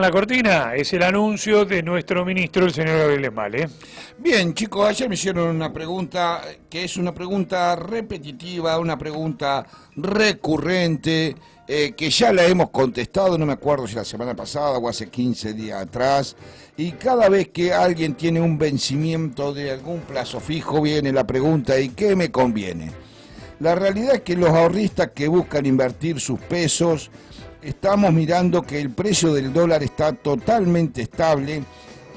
La cortina es el anuncio de nuestro ministro, el señor Gabriel Esmale. Bien, chicos, ayer me hicieron una pregunta que es una pregunta repetitiva, una pregunta recurrente, que ya la hemos contestado, no me acuerdo si la semana pasada o hace 15 días atrás, y cada vez que alguien tiene un vencimiento de algún plazo fijo, viene la pregunta: ¿y qué me conviene? La realidad es que los ahorristas que buscan invertir sus pesos, estamos mirando que el precio del dólar está totalmente estable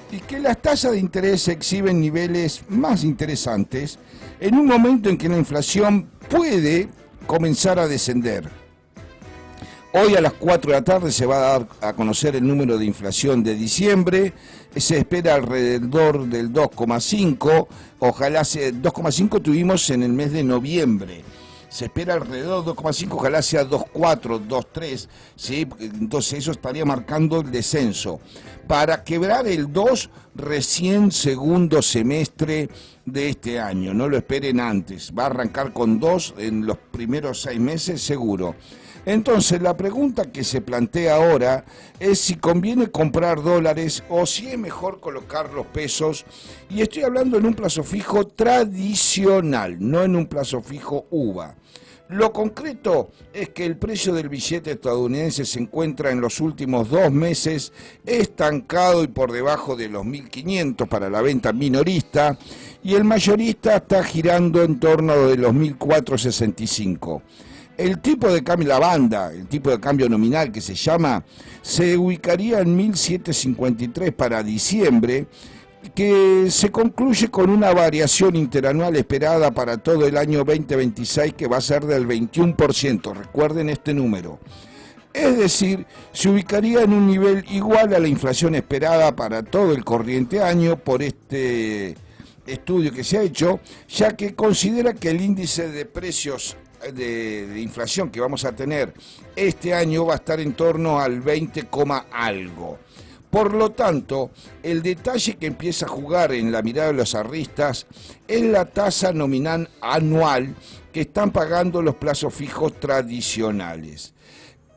y que las tasas de interés exhiben niveles más interesantes en un momento en que la inflación puede comenzar a descender. Hoy a las 4 de la tarde se va a dar a conocer el número de inflación de diciembre, se espera alrededor del 2,5, ojalá sea 2,5 tuvimos en el mes de noviembre. Se espera alrededor de 2,5, ojalá sea 2,4, 2,3, ¿sí? Entonces eso estaría marcando el descenso. Para quebrar el 2 recién segundo semestre de este año, no lo esperen antes, va a arrancar con 2 en los primeros 6 meses seguro. Entonces la pregunta que se plantea ahora es si conviene comprar dólares o si es mejor colocar los pesos, y estoy hablando en un plazo fijo tradicional, no en un plazo fijo UVA. Lo concreto es que el precio del billete estadounidense se encuentra en los últimos 2 meses estancado y por debajo de los 1.500 para la venta minorista, y el mayorista está girando en torno de los 1.465. El tipo de cambio, la banda, el tipo de cambio nominal que se llama, se ubicaría en 1.753 para diciembre, que se concluye con una variación interanual esperada para todo el año 2026 que va a ser del 21%, recuerden este número. Es decir, se ubicaría en un nivel igual a la inflación esperada para todo el corriente año por este estudio que se ha hecho, ya que considera que el índice de precios de inflación que vamos a tener este año va a estar en torno al 20, algo. Por lo tanto, el detalle que empieza a jugar en la mirada de los ahorristas es la tasa nominal anual que están pagando los plazos fijos tradicionales,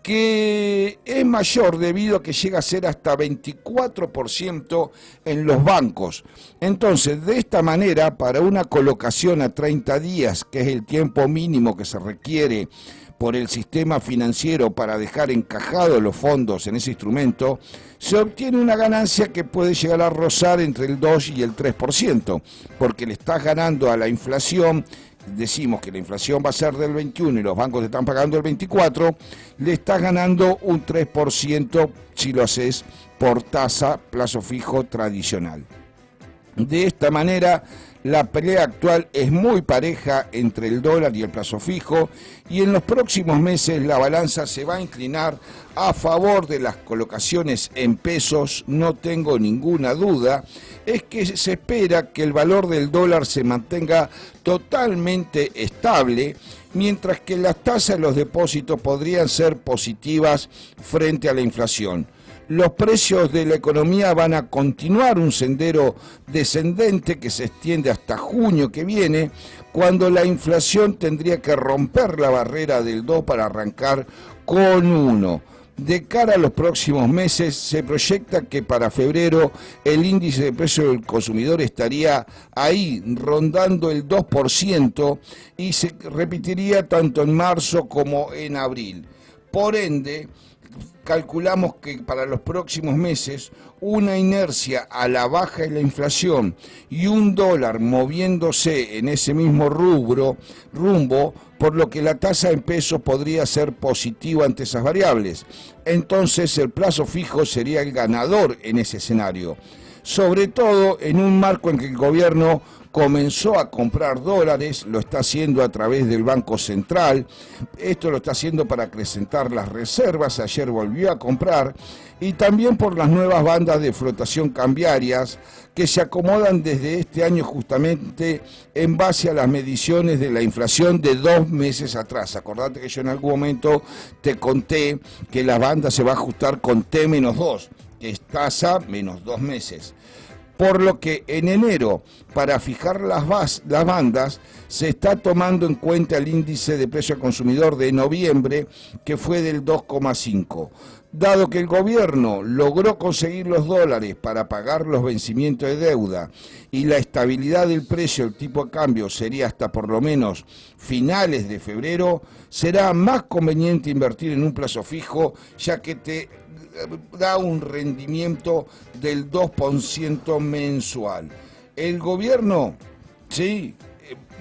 que es mayor debido a que llega a ser hasta 24% en los bancos. Entonces, de esta manera, para una colocación a 30 días, que es el tiempo mínimo que se requiere por el sistema financiero para dejar encajados los fondos en ese instrumento, se obtiene una ganancia que puede llegar a rozar entre el 2 y el 3%, porque le estás ganando a la inflación. Decimos que la inflación va a ser del 21 y los bancos están pagando el 24, le estás ganando un 3% si lo haces por tasa plazo fijo tradicional. De esta manera, la pelea actual es muy pareja entre el dólar y el plazo fijo, y en los próximos meses la balanza se va a inclinar a favor de las colocaciones en pesos, no tengo ninguna duda. Es que se espera que el valor del dólar se mantenga totalmente estable, mientras que las tasas de los depósitos podrían ser positivas frente a la inflación. Los precios de la economía van a continuar un sendero descendente que se extiende hasta junio que viene, cuando la inflación tendría que romper la barrera del 2 para arrancar con 1. De cara a los próximos meses, se proyecta que para febrero el índice de precio del consumidor estaría ahí, rondando el 2%, y se repetiría tanto en marzo como en abril. Por ende, calculamos que para los próximos meses una inercia a la baja de la inflación y un dólar moviéndose en ese mismo rumbo, por lo que la tasa en pesos podría ser positiva ante esas variables. Entonces el plazo fijo sería el ganador en ese escenario, sobre todo en un marco en que el gobierno comenzó a comprar dólares, lo está haciendo a través del Banco Central, esto lo está haciendo para acrecentar las reservas, ayer volvió a comprar, y también por las nuevas bandas de flotación cambiarias que se acomodan desde este año justamente en base a las mediciones de la inflación de 2 meses atrás. Acordate que yo en algún momento te conté que la banda se va a ajustar con T-2, que es tasa menos 2 meses. por lo que en enero, para fijar las bandas, se está tomando en cuenta el índice de precio al consumidor de noviembre, que fue del 2,5. Dado que el gobierno logró conseguir los dólares para pagar los vencimientos de deuda y la estabilidad del precio del tipo de cambio sería hasta por lo menos finales de febrero, será más conveniente invertir en un plazo fijo, ya que te da un rendimiento del 2% mensual. El gobierno, ¿sí?,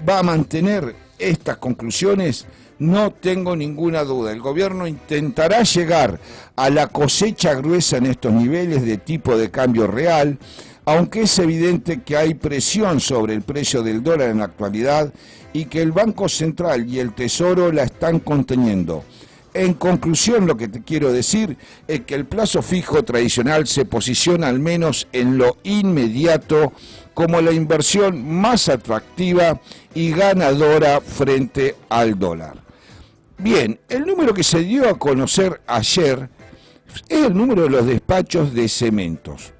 va a mantener estas conclusiones. No tengo ninguna duda, el gobierno intentará llegar a la cosecha gruesa en estos niveles de tipo de cambio real, aunque es evidente que hay presión sobre el precio del dólar en la actualidad y que el Banco Central y el Tesoro la están conteniendo. En conclusión, lo que te quiero decir es que el plazo fijo tradicional se posiciona al menos en lo inmediato como la inversión más atractiva y ganadora frente al dólar. Bien, el número que se dio a conocer ayer es el número de los despachos de cementos.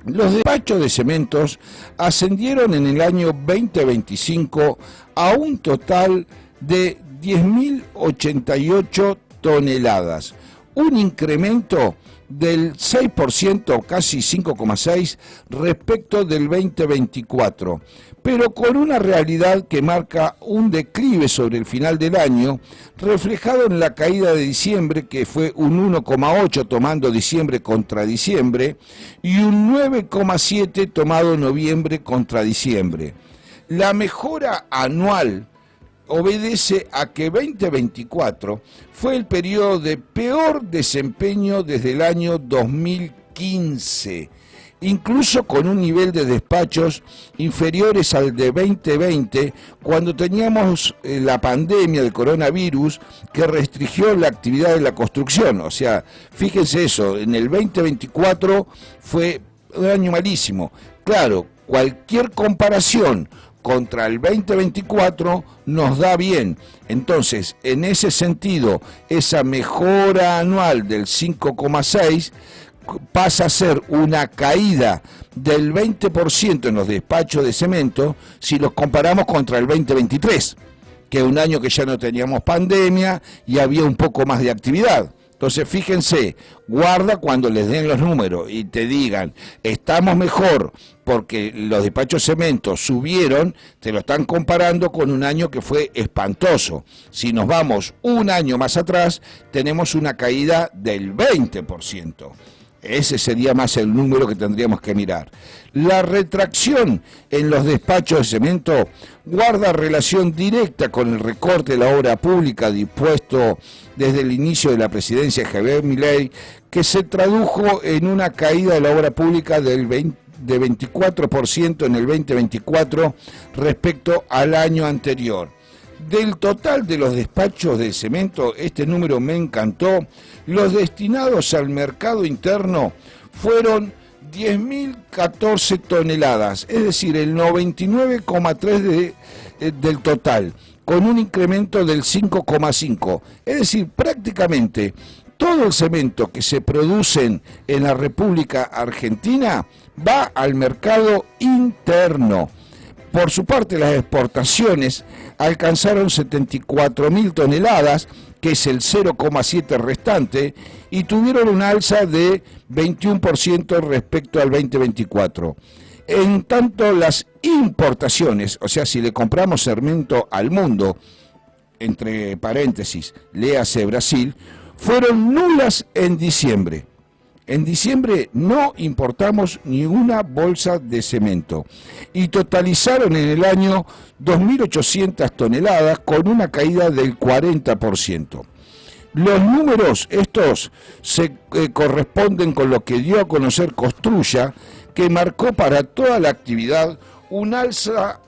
Los despachos de cementos ascendieron en el año 2025 a un total de 10.088 toneladas, un incremento del 6%, casi 5,6%, respecto del 2024, pero con una realidad que marca un declive sobre el final del año, reflejado en la caída de diciembre, que fue un 1,8 tomando diciembre contra diciembre, y un 9,7 tomado noviembre contra diciembre. La mejora anual obedece a que 2024 fue el periodo de peor desempeño desde el año 2015, incluso con un nivel de despachos inferiores al de 2020, cuando teníamos la pandemia del coronavirus que restringió la actividad de la construcción. O sea, fíjense eso, en el 2024 fue un año malísimo. Claro, cualquier comparación contra el 2024 nos da bien. Entonces, en ese sentido, esa mejora anual del 5,6 pasa a ser una caída del 20% en los despachos de cemento si los comparamos contra el 2023, que es un año que ya no teníamos pandemia y había un poco más de actividad. Entonces, fíjense, guarda cuando les den los números y te digan, estamos mejor porque los despachos de cemento subieron, te lo están comparando con un año que fue espantoso. Si nos vamos un año más atrás, tenemos una caída del 20%. Ese sería más el número que tendríamos que mirar. La retracción en los despachos de cemento guarda relación directa con el recorte de la obra pública dispuesto desde el inicio de la presidencia de Javier Milei, que se tradujo en una caída de la obra pública de 24% en el 2024 respecto al año anterior. Del total de los despachos de cemento, este número me encantó, los destinados al mercado interno fueron 10.014 toneladas, es decir, el 99,3% del total, con un incremento del 5,5%. Es decir, prácticamente todo el cemento que se produce en la República Argentina va al mercado interno. Por su parte, las exportaciones alcanzaron 74.000 toneladas, que es el 0,7 restante, y tuvieron una alza de 21% respecto al 2024. En tanto, las importaciones, o sea, si le compramos cemento al mundo, entre paréntesis, léase Brasil, fueron nulas en diciembre. En diciembre no importamos ni una bolsa de cemento y totalizaron en el año 2.800 toneladas con una caída del 40%. Los números estos se corresponden con lo que dio a conocer Construya, que marcó para toda la actividad un alza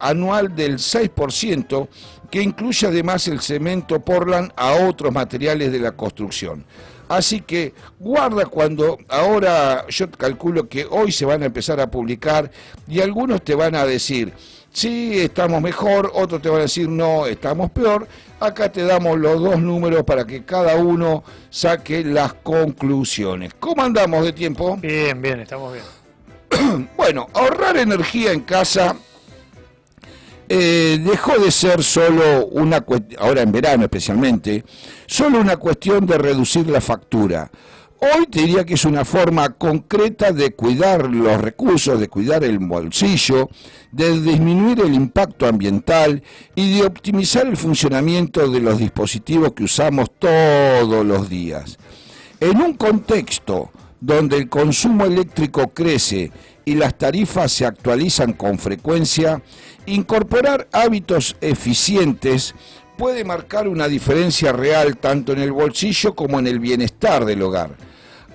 anual del 6%, que incluye además el cemento Portland a otros materiales de la construcción. Así que guarda cuando, ahora yo calculo que hoy se van a empezar a publicar y algunos te van a decir, sí, estamos mejor, otros te van a decir, no, estamos peor. Acá te damos los dos números para que cada uno saque las conclusiones. ¿Cómo andamos de tiempo? Bien, bien, estamos bien. Bueno, ahorrar energía en casa dejó de ser solo una cuestión, ahora en verano especialmente, solo una cuestión de reducir la factura. Hoy te diría que es una forma concreta de cuidar los recursos, de cuidar el bolsillo, de disminuir el impacto ambiental y de optimizar el funcionamiento de los dispositivos que usamos todos los días. En un contexto donde el consumo eléctrico crece y las tarifas se actualizan con frecuencia, incorporar hábitos eficientes puede marcar una diferencia real tanto en el bolsillo como en el bienestar del hogar.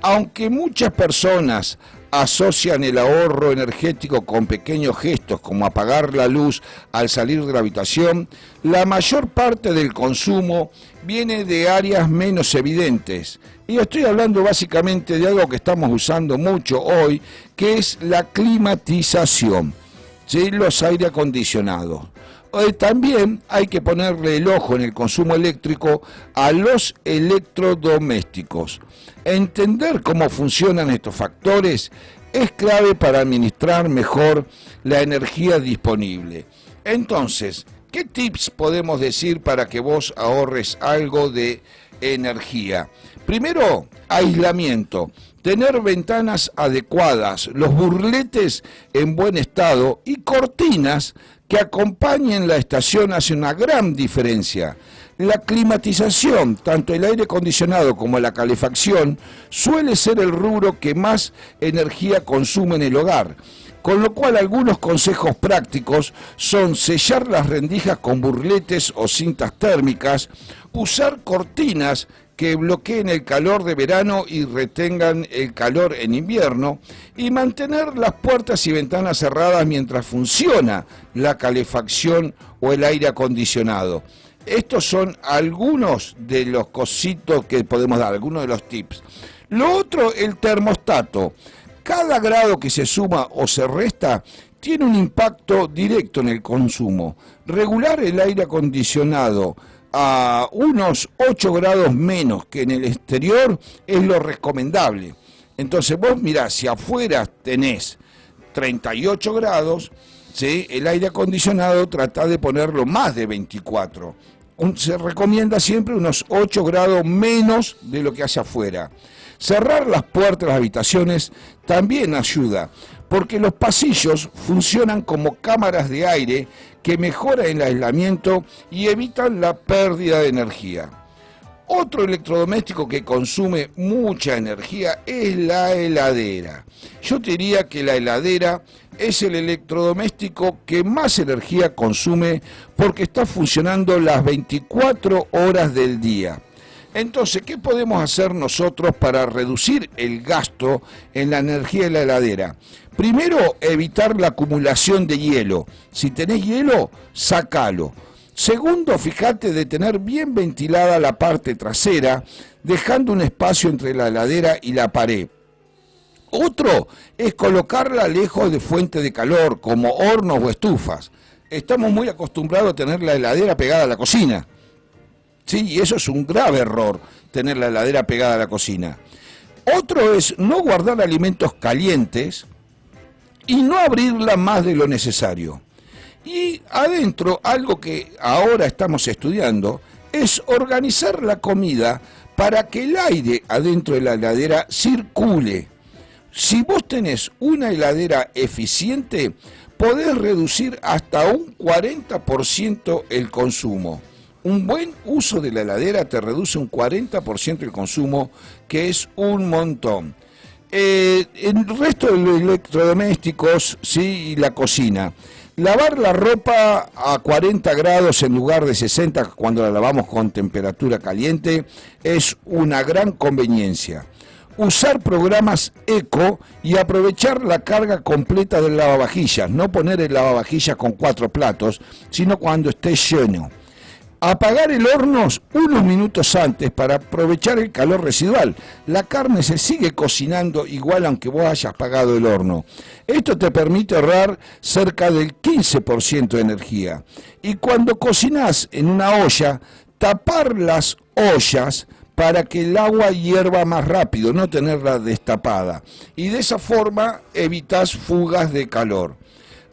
Aunque muchas personas asocian el ahorro energético con pequeños gestos como apagar la luz al salir de la habitación, la mayor parte del consumo viene de áreas menos evidentes. Y estoy hablando básicamente de algo que estamos usando mucho hoy, que es la climatización, ¿sí? Los aire acondicionados. También hay que ponerle el ojo en el consumo eléctrico a los electrodomésticos. Entender cómo funcionan estos factores es clave para administrar mejor la energía disponible. Entonces, ¿qué tips podemos decir para que vos ahorres algo de energía? Primero, aislamiento. Tener ventanas adecuadas, los burletes en buen estado y cortinas que acompañen la estación hace una gran diferencia. La climatización, tanto el aire acondicionado como la calefacción, suele ser el rubro que más energía consume en el hogar, con lo cual algunos consejos prácticos son sellar las rendijas con burletes o cintas térmicas, usar cortinas que bloqueen el calor de verano y retengan el calor en invierno, y mantener las puertas y ventanas cerradas mientras funciona la calefacción o el aire acondicionado. Estos son algunos de los cositos que podemos dar, algunos de los tips. Lo otro, el termostato. Cada grado que se suma o se resta tiene un impacto directo en el consumo. Regular el aire acondicionado a unos 8 grados menos que en el exterior es lo recomendable. Entonces vos mirá, si afuera tenés 38 grados, ¿sí? El aire acondicionado tratá de ponerlo más de 24. Se recomienda siempre unos 8 grados menos de lo que hace afuera. Cerrar las puertas de las habitaciones también ayuda, porque los pasillos funcionan como cámaras de aire que mejoran el aislamiento y evitan la pérdida de energía. Otro electrodoméstico que consume mucha energía es la heladera. Yo te diría que la heladera es el electrodoméstico que más energía consume porque está funcionando las 24 horas del día. Entonces, ¿qué podemos hacer nosotros para reducir el gasto en la energía de la heladera? Primero, evitar la acumulación de hielo. Si tenés hielo, sácalo. Segundo, fíjate de tener bien ventilada la parte trasera, dejando un espacio entre la heladera y la pared. Otro es colocarla lejos de fuente de calor, como hornos o estufas. Estamos muy acostumbrados a tener la heladera pegada a la cocina. Sí, y eso es un grave error, tener la heladera pegada a la cocina. Otro es no guardar alimentos calientes y no abrirla más de lo necesario. Y adentro, algo que ahora estamos estudiando, es organizar la comida para que el aire adentro de la heladera circule. Si vos tenés una heladera eficiente, podés reducir hasta un 40% el consumo. Un buen uso de la heladera te reduce un 40% el consumo, que es un montón. El resto de los electrodomésticos, sí, y la cocina. Lavar la ropa a 40 grados en lugar de 60 cuando la lavamos con temperatura caliente es una gran conveniencia. Usar programas eco y aprovechar la carga completa del lavavajillas. No poner el lavavajillas con 4 platos, sino cuando esté lleno. Apagar el horno unos minutos antes para aprovechar el calor residual. La carne se sigue cocinando igual aunque vos hayas apagado el horno. Esto te permite ahorrar cerca del 15% de energía. Y cuando cocinás en una olla, tapar las ollas para que el agua hierva más rápido, no tenerla destapada. Y de esa forma evitas fugas de calor.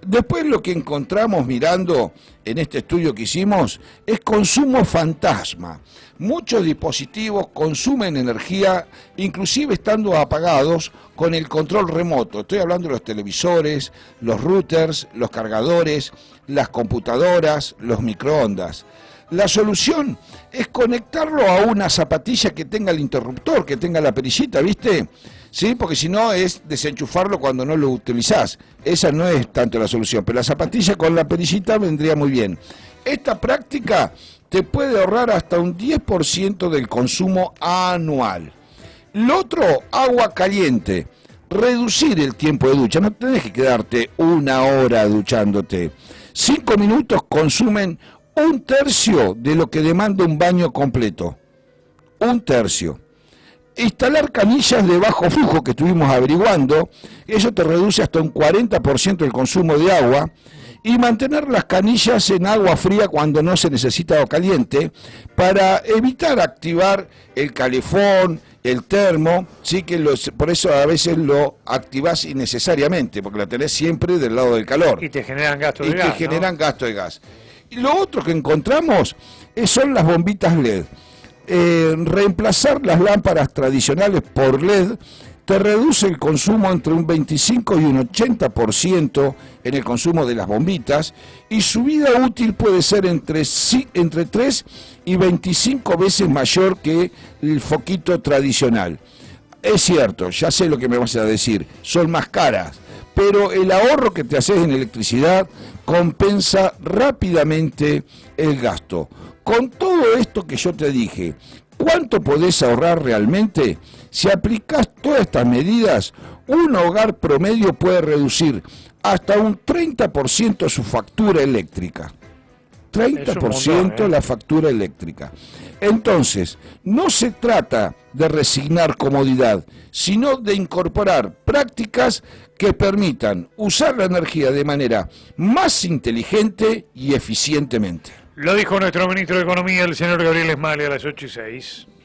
Después lo que encontramos mirando en este estudio que hicimos es consumo fantasma. Muchos dispositivos consumen energía, inclusive estando apagados, con el control remoto. Estoy hablando de los televisores, los routers, los cargadores, las computadoras, los microondas. La solución es conectarlo a una zapatilla que tenga el interruptor, que tenga la perillita, ¿viste? Sí, porque si no es desenchufarlo cuando no lo utilizás. Esa no es tanto la solución, pero la zapatilla con la perillita vendría muy bien. Esta práctica te puede ahorrar hasta un 10% del consumo anual. Lo otro, agua caliente. Reducir el tiempo de ducha. No tenés que quedarte 1 hora duchándote. 5 minutos consumen 1/3 de lo que demanda un baño completo. 1/3. Instalar canillas de bajo flujo que estuvimos averiguando, eso te reduce hasta un 40% el consumo de agua, y mantener las canillas en agua fría cuando no se necesita agua caliente para evitar activar el calefón, el termo, sí, que por eso a veces lo activás innecesariamente, porque la tenés siempre del lado del calor. Y te generan gasto de gas. Y te generan gasto de gas. Y lo otro que encontramos son las bombitas LED. Reemplazar las lámparas tradicionales por LED te reduce el consumo entre un 25 y un 80% en el consumo de las bombitas, y su vida útil puede ser entre 3 y 25 veces mayor que el foquito tradicional. Es cierto, ya sé lo que me vas a decir, son más caras, pero el ahorro que te haces en electricidad compensa rápidamente el gasto. Con todo esto que yo te dije, ¿cuánto podés ahorrar realmente? Si aplicás todas estas medidas, un hogar promedio puede reducir hasta un 30% su factura eléctrica. 30% la factura eléctrica. Entonces, no se trata de resignar comodidad, sino de incorporar prácticas que permitan usar la energía de manera más inteligente y eficientemente. Lo dijo nuestro ministro de Economía, el señor Gabriel Esmale, a las 8:06.